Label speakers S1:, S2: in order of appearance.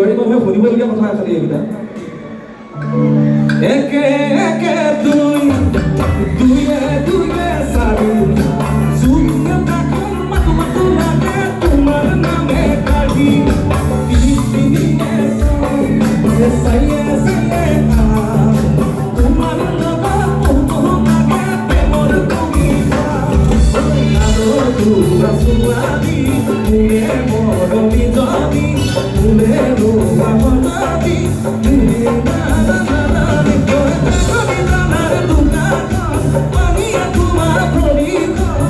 S1: বোৱাৰী মানুহে শুনিবলগীয়া কথা খালি এইকেইটা একে একে দুই দুয়ে দুয়ে চাৰি জুইয়ে তাকন মাতো মাতো লাগে তোমাৰ নামে কাঢ়ি তিনি তিনিয়ে চাইয়ে চাইয়ে তোমাৰ লগত বহু লাগে প্ৰেমৰ কবিতা দুৰা চুৱাবি মোৰে মৰমী জনী মোৰে ৰোৱা মনাবি মোৰে নানানাবি আমি জানাৰ দোকান পানীয়ে তোমাৰ ভৰিখন